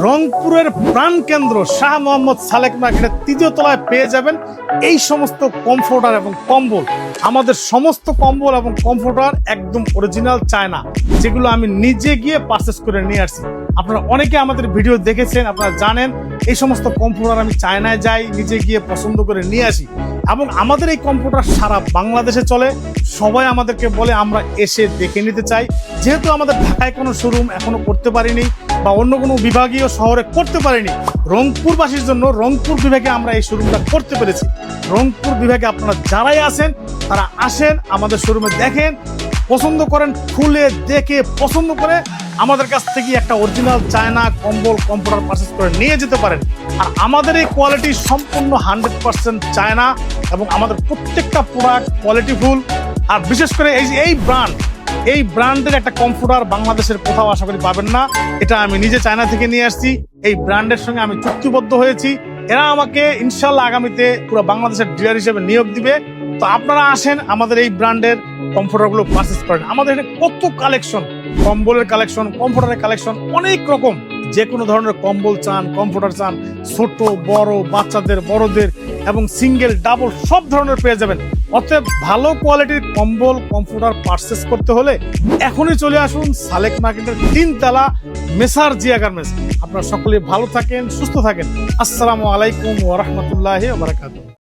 রংপুরের প্রাণকেন্দ্র শাহ মোহাম্মদ সালেক মার্কেটের ৩য় তলায় পেয়ে যাবেন এই সমস্ত কমফোর্টার এবং কম্বল। আমাদের সমস্ত কম্বল এবং কমফোর্টার একদম অরিজিনাল চায়না, যেগুলো আমি নিজে গিয়ে পারচেস করে নিয়ে আসছি। আপনারা অনেকে আমাদের ভিডিও দেখেছেন, আপনারা জানেন এই সমস্ত কমফোর্টার আমি চায়নায় যাই, নিজে গিয়ে পছন্দ করে নিয়ে আসি এবং আমাদের এই কমফোর্টার সারা বাংলাদেশে চলে। সবাই আমাদেরকে বলে আমরা এসে দেখে নিতে চাই। যেহেতু আমাদের ঢাকায় কোনো শোরুম এখনো করতে পারিনি বা অন্য কোনো বিভাগীয় শহরে করতে পারিনি, রংপুরবাসীর জন্য রংপুর বিভাগে আমরা এই শোরুমটা করতে পেরেছি। রংপুর বিভাগে আপনারা যারাই আছেন তারা আসেন, আমাদের শোরুমে দেখেন, পছন্দ করেন, খুলে দেখে পছন্দ করে আমাদের কাছ থেকে একটা অরিজিনাল চায়না কম্বল কমফোর্টার পারচেস করে নিয়ে যেতে পারেন। আর আমাদের এই কোয়ালিটি সম্পূর্ণ 100% চায়না এবং আমাদের প্রত্যেকটা প্রোডাক্ট কোয়ালিটিফুল। আর বিশেষ করে এই ব্র্যান্ডের একটা কমফোর্টার বাংলাদেশের কোথাও আশা করি পাবেন না। এটা আমি নিজে চায়না থেকে নিয়ে আসছি। এই ব্র্যান্ডের সঙ্গে আমি চুক্তিবদ্ধ হয়েছি, এরা আমাকে ইনশাল্লাহ আগামীতে পুরো বাংলাদেশের ডিলার হিসেবে নিয়োগ দিবে। তো আপনারা আসেন, আমাদের এই ব্র্যান্ডের কমফোর্টারগুলো পারচেস করেন। আমাদের এখানে কত কালেকশন, কম্বলের কালেকশন, কমফোর্টারের কালেকশন অনেক রকম। যে কোনো ধরনের কম্বল চান, কমফোর্টার চান, ছোট বড়, বাচ্চাদের, বড়দের এবং সিঙ্গেল ডাবল সব ধরনের পেয়ে যাবেন। অতএব ভালো কোয়ালিটির কম্বল কমফোর্টার পারচেস করতে হলে এখনই চলে আসুন সালেক মার্কেটের 3 তলা মেসার জিয়া গার্মেন্টস। আপনারা সকলে ভালো থাকেন, সুস্থ থাকেন। আসসালামু আলাইকুম ওয়া রাহমাতুল্লাহি ওয়া বারাকাতুহু।